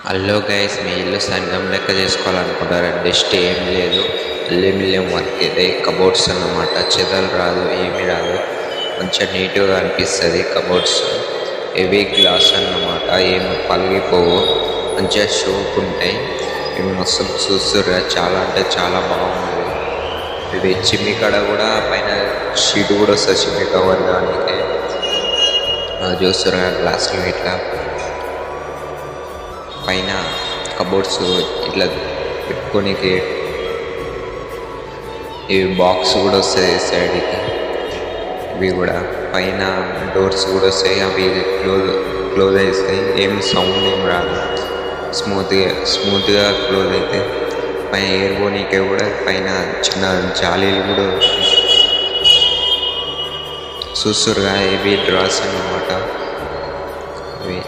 Hello guys, మీ ఇల్లు సంఘం లెక్క చేసుకోవాలనుకుంటారా? జస్ట్ ఏం లేదు, అల్యూమినియం వర్క్ ఇది కబోర్డ్స్ అన్నమాట. చెదలు రాదు, ఏమీ రాదు, మంచిగా నీట్గా అనిపిస్తుంది. కబోర్డ్స్ హెవీ గ్లాస్ అన్నమాట, ఏమి పగిలిపోవు, మంచిగా షోక్ ఉంటాయి. ఇవి మస్తు చూస్తుర్రా, చాలా అంటే చాలా బాగుంది. ఇది చిమ్మి కాడ కూడా పైన షీట్ కూడా వస్తుంది, చిమ్మి కవర్ దానికి. చూస్తుర్రా గ్లాసులు ఇట్లా పైన కబోర్డ్స్ ఇట్లా పెట్టుకోనికి ఇవి బాక్స్ కూడా వస్తాయి సైడ్కి. ఇవి కూడా పైన డోర్స్ కూడా వస్తాయి, అవి క్లోజ్ అవుతాయి, ఏం సౌండ్ ఏం రాదు, స్మూత్గా క్లోజ్ అవుతాయి. పైన ఎయిర్ పోనీకే కూడా పైన చిన్న జాలీలు కూడా చూస్తురుగా, ఇవి డ్రాస్ అన్నమాట. ఇవి